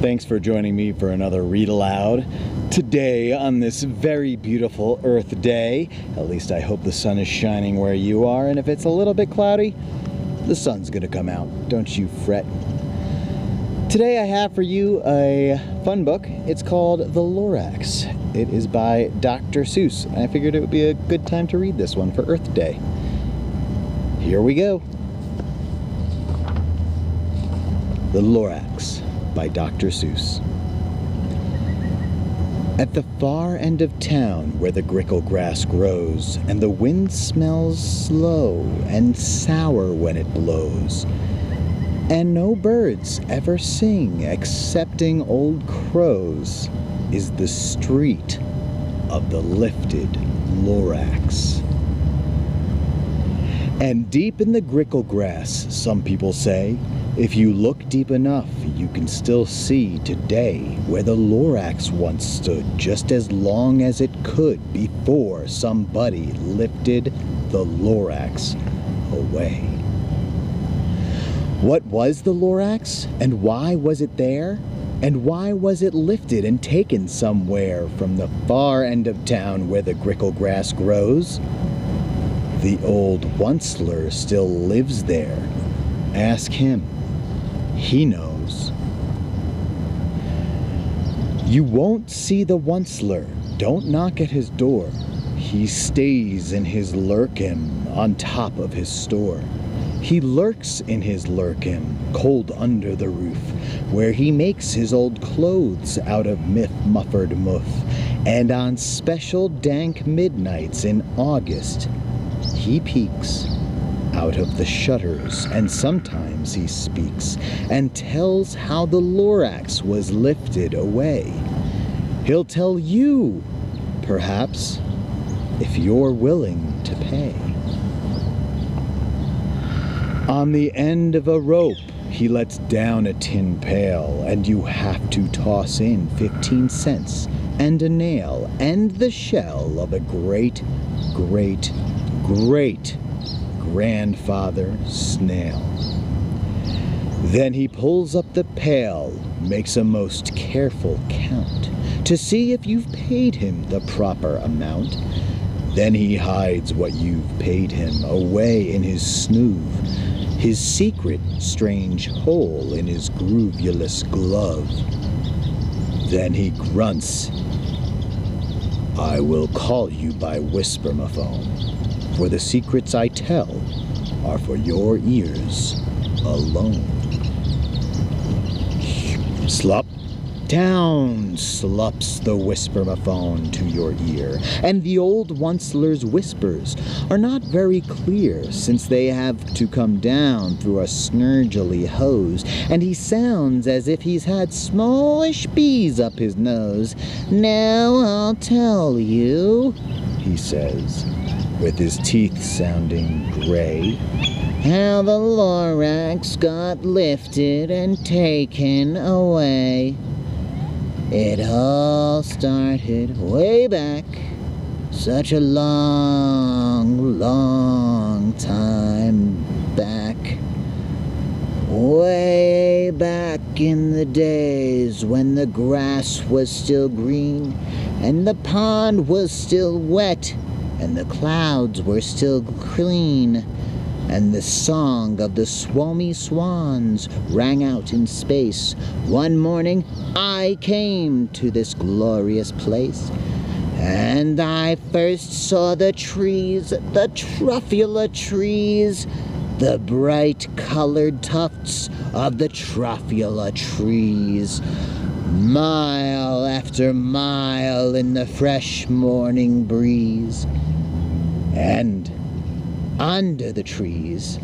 Thanks for joining me for another Read Aloud. Today, on this very beautiful Earth Day, at least I hope the sun is shining where you are, and if it's a little bit cloudy, the sun's gonna come out. Don't you fret. Today I have for you a fun book. It's called The Lorax. It is by Dr. Seuss, and I figured it would be a good time to read this one for Earth Day. Here we go. The Lorax by Dr. Seuss. At the far end of town where the grickle grass grows, and the wind smells slow and sour when it blows, and no birds ever sing excepting old crows, is the street of the lifted Lorax. And deep in the grickle grass, some people say, if you look deep enough, you can still see today where the Lorax once stood, just as long as it could before somebody lifted the Lorax away. What was the Lorax, and why was it there? And why was it lifted and taken somewhere from the far end of town where the grickle grass grows? The old Onceler still lives there. Ask him. He knows. You won't see the Onceler. Don't knock at his door. He stays in his lurkin on top of his store. He lurks in his lurkin, cold under the roof, where he makes his old clothes out of muffered muff. And on special dank midnights in August, he peeks out of the shutters, and sometimes he speaks and tells how the Lorax was lifted away. He'll tell you, perhaps, if you're willing to pay. On the end of a rope, he lets down a tin pail, and you have to toss in 15 cents and a nail and the shell of a great grandfather snail. Then he pulls up the pail, makes a most careful count to see if you've paid him the proper amount. Then he hides what you've paid him away in his snoove, his secret strange hole in his groovulous glove. Then he grunts, I will call you by whispermaphone, for the secrets I tell are for your ears alone. Slop down slups the whispermaphone to your ear, and the old Onceler's whispers are not very clear, since they have to come down through a snurgly hose, and he sounds as if he's had smallish bees up his nose. Now I'll tell you, he says, with his teeth sounding gray, how the Lorax got lifted and taken away. It all started way back, such a long time back. Way back in the days when the grass was still green, and the pond was still wet, and the clouds were still clean, and the song of the swommy swans rang out in space. One morning I came to this glorious place, and I first saw the trees, the Truffula Trees, the bright-colored tufts of the Truffula Trees, mile after mile in the fresh morning breeze. And under the trees,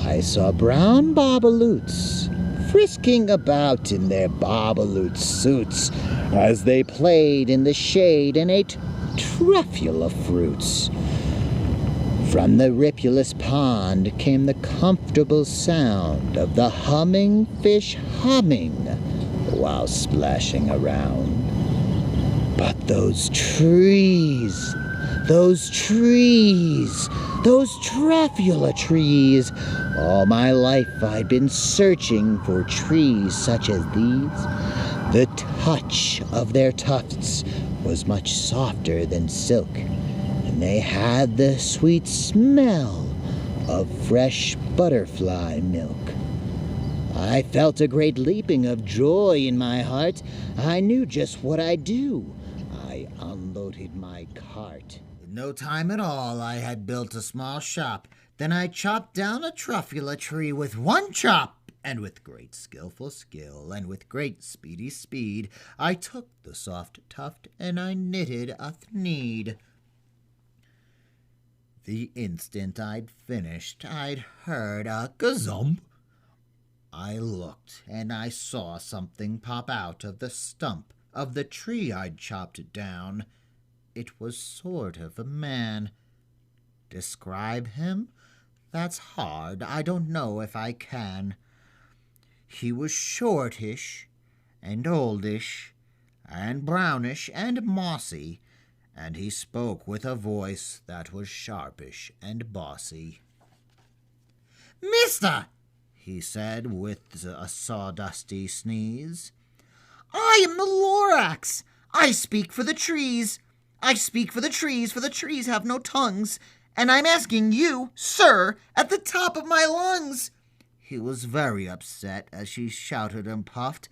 I saw brown boboloots frisking about in their boboloot suits as they played in the shade and ate truffula fruits. From the ripulous pond came the comfortable sound of the humming fish humming while splashing around. But those trees, Those trees! Those Truffula trees! All my life I'd been searching for trees such as these. The touch of their tufts was much softer than silk, and they had the sweet smell of fresh butterfly milk. I felt a great leaping of joy in my heart. I knew just what I'd do. I unloaded my cart. In no time at all, I had built a small shop. Then I chopped down a truffula tree with one chop, and with great skillful skill, and with great speedy speed, I took the soft tuft, and I knitted a thneed. The instant I'd finished, I'd heard a gazump. I looked, and I saw something pop out of the stump of the tree I'd chopped down. It was sort of a man. Describe him? That's hard. I don't know if I can. He was shortish, and oldish, and brownish, and mossy, and he spoke with a voice that was sharpish and bossy. "Mister," he said with a sawdusty sneeze, "I am the Lorax. I speak for the trees. I speak for the trees have no tongues, and I'm asking you, sir, at the top of my lungs." He was very upset as she shouted and puffed,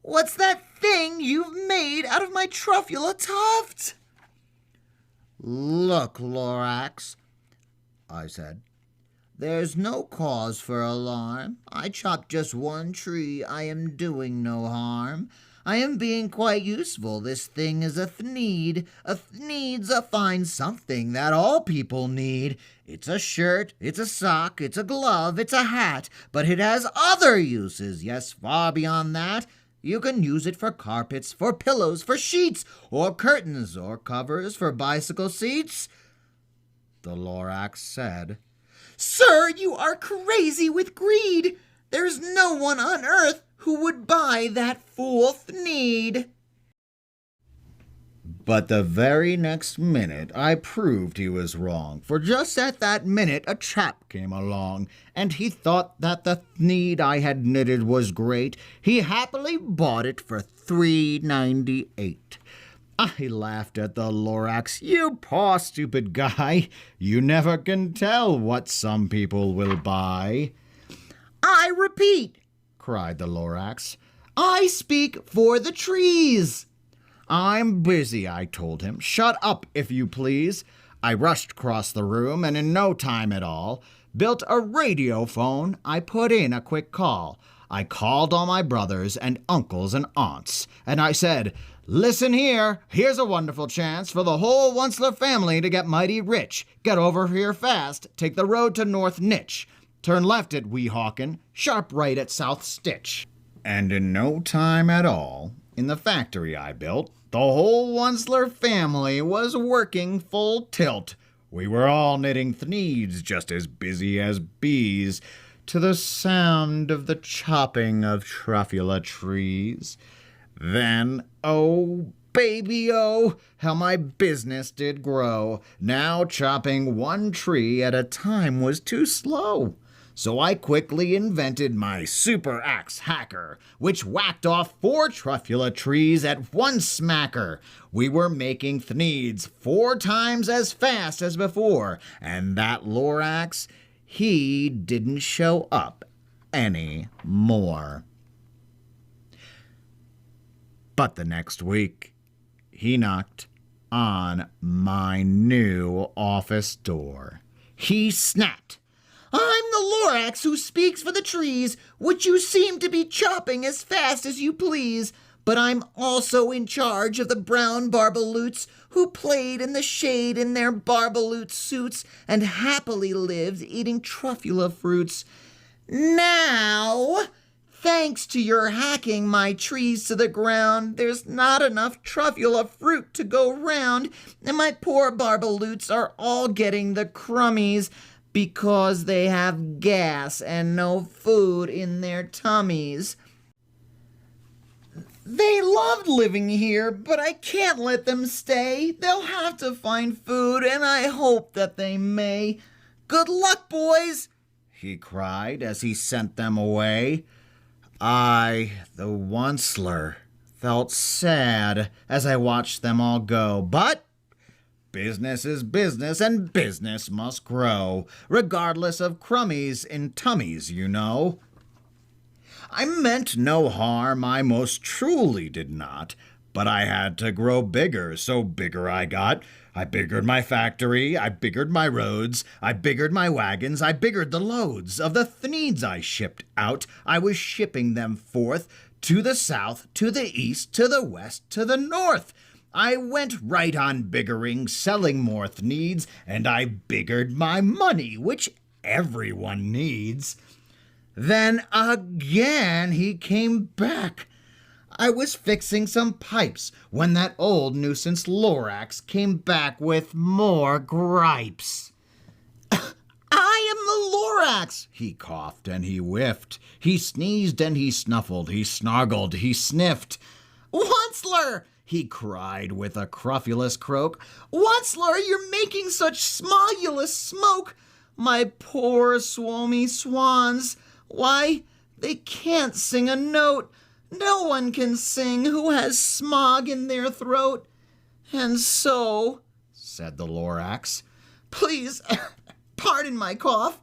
"What's that thing you've made out of my truffula tuft?" "Look, Lorax," I said, "there's no cause for alarm. I chopped just one tree. I am doing no harm. I am being quite useful. This thing is a thneed. A thneed's a fine something that all people need. It's a shirt, it's a sock, it's a glove, it's a hat, but it has other uses, yes, far beyond that. You can use it for carpets, for pillows, for sheets, or curtains, or covers for bicycle seats." The Lorax said, "Sir, you are crazy with greed. There's no one on earth who would buy that fool thneed." But the very next minute I proved he was wrong, for just at that minute a chap came along, and he thought that the thneed I had knitted was great. He happily bought it for $3.98. I laughed at the Lorax. "You poor stupid guy, you never can tell what some people will buy." "I repeat," cried the Lorax, "I speak for the trees." "I'm busy," I told him. "Shut up, if you please." I rushed across the room, and in no time at all, built a radio phone. I put in a quick call. I called all my brothers and uncles and aunts, and I said, "Listen here. Here's a wonderful chance for the whole Onceler family to get mighty rich. Get over here fast. Take the road to North Nitch. Turn left at Weehawken, sharp right at South Stitch." And in no time at all, in the factory I built, the whole Onceler family was working full tilt. We were all knitting thneeds, just as busy as bees, to the sound of the chopping of truffula trees. Then, oh, baby, oh, how my business did grow. Now chopping one tree at a time was too slow. So I quickly invented my super axe hacker, which whacked off 4 truffula trees at one smacker. We were making thneeds 4 times as fast as before, and that Lorax, he didn't show up any more. But the next week, he knocked on my new office door. He snapped, "I'm the Lorax who speaks for the trees, which you seem to be chopping as fast as you please. But I'm also in charge of the brown barbaloots who played in the shade in their barbaloot suits and happily lived eating truffula fruits. Now, thanks to your hacking my trees to the ground, there's not enough truffula fruit to go round, and my poor barbaloots are all getting the crummies because they have gas and no food in their tummies." They loved living here, but I can't let them stay. They'll have to find food, and I hope that they may. Good luck, boys, he cried as he sent them away. I, the Onceler, felt sad as I watched them all go, but business is business, and business must grow, regardless of crummies in tummies, you know. I meant no harm, I most truly did not, but I had to grow bigger, so bigger I got. I biggered my factory, I biggered my roads, I biggered my wagons, I biggered the loads of the thneeds I shipped out. I was shipping them forth to the south, to the east, to the west, to the north. I went right on biggering, selling more thneeds, and I biggered my money, which everyone needs. Then again he came back. I was fixing some pipes when that old nuisance Lorax came back with more gripes. I am the Lorax, he coughed and he whiffed. He sneezed and he snuffled, he snargled, he sniffed. Onceler, he cried with a cruffulous croak. Onceler, you're making such smogulous smoke. My poor swomy swans, why, they can't sing a note. No one can sing who has smog in their throat. And so, said the Lorax, please, pardon my cough,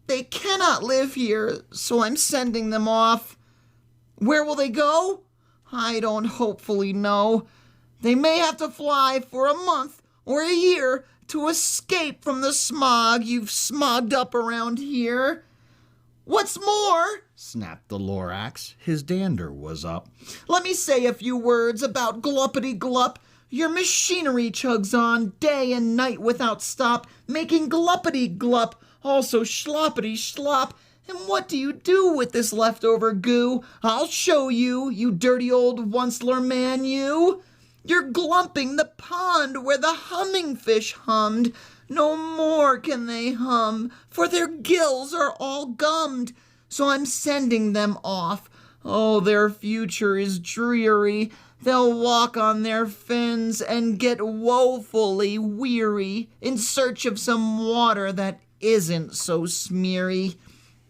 they cannot live here, so I'm sending them off. Where will they go? I don't hopefully know. They may have to fly for a month or a year to escape from the smog you've smogged up around here. What's more, snapped the Lorax, his dander was up, let me say a few words about Gluppity-Glup. Your machinery chugs on day and night without stop, making Gluppity-Glup, also Schloppity-Schlop. And what do you do with this leftover goo? I'll show you, you dirty old Onceler man, you. You're glumping the pond where the humming fish hummed. No more can they hum, for their gills are all gummed. So I'm sending them off. Oh, their future is dreary. They'll walk on their fins and get woefully weary in search of some water that isn't so smeary.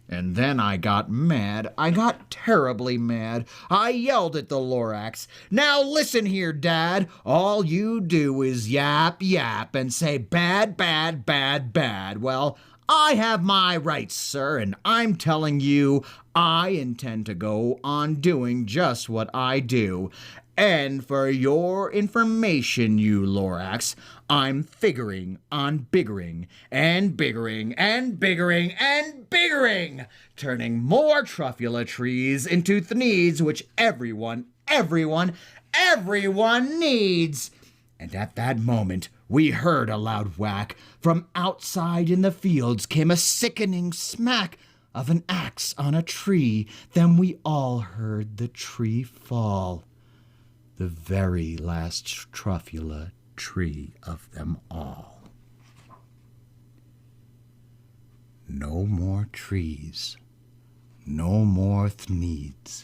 And then I got mad. I got terribly mad. I yelled at the Lorax. Now listen here, Dad. All you do is yap, yap, and say bad, bad, bad, bad. Well, I have my rights, sir, and I'm telling you, I intend to go on doing just what I do. And for your information, you Lorax, I'm figuring on biggering and biggering and biggering and biggering, turning more Truffula Trees into thneeds which everyone needs. And at that moment, we heard a loud whack. From outside in the fields came a sickening smack of an axe on a tree. Then we all heard the tree fall. The very last Truffula tree of them all. No more trees, no more thneeds,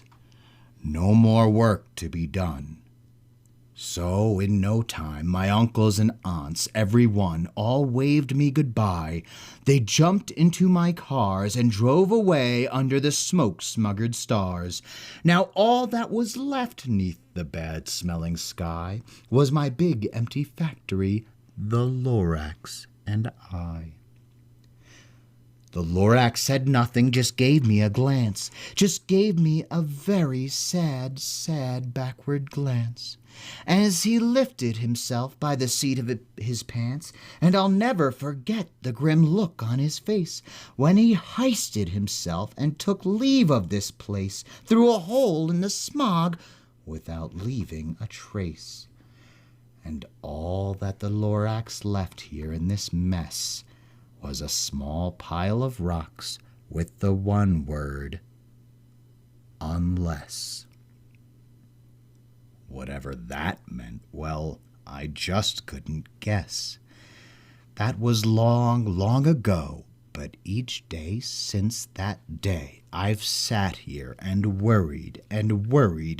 no more work to be done. So in no time, my uncles and aunts, every one, all waved me goodbye. They jumped into my cars and drove away under the smoke-smuggered stars. Now all that was left 'neath the bad-smelling sky was my big empty factory, the Lorax and I. The Lorax said nothing, just gave me a glance, just gave me a very sad, sad backward glance, as he lifted himself by the seat of his pants, and I'll never forget the grim look on his face when he hoisted himself and took leave of this place through a hole in the smog without leaving a trace. And all that the Lorax left here in this mess was a small pile of rocks with the one word, unless. Whatever that meant, well, I just couldn't guess. That was long, long ago, but But each day since that day, I've sat here and worried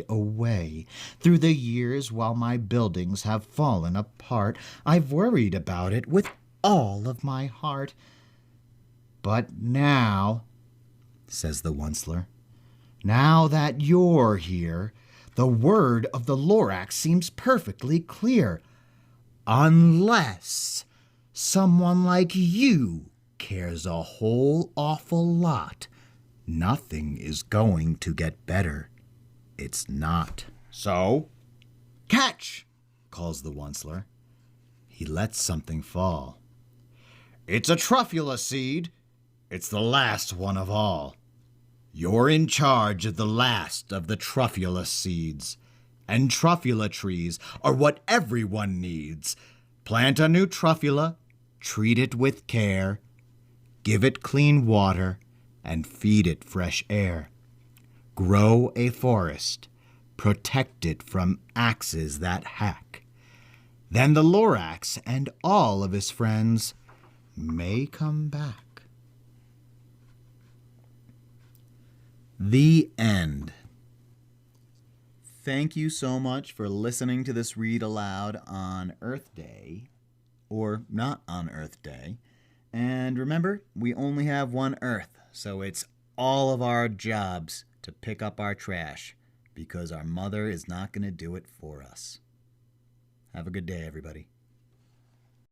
away. Through the years, while my buildings have fallen apart, I've worried about it with all of my heart. But now, says the Onceler, now that you're here, the word of the Lorax seems perfectly clear. Unless someone like you cares a whole awful lot, nothing is going to get better. It's not. So, catch, calls the Onceler. He lets something fall. It's a truffula seed. It's the last one of all. You're in charge of the last of the truffula seeds. And truffula trees are what everyone needs. Plant a new truffula, treat it with care, give it clean water, and feed it fresh air. Grow a forest, protect it from axes that hack. Then the Lorax and all of his friends may come back. The end. Thank you so much for listening to this read aloud on Earth Day, or not on Earth Day. And remember, we only have one Earth, so it's all of our jobs to pick up our trash, because our mother is not going to do it for us. Have a good day, everybody.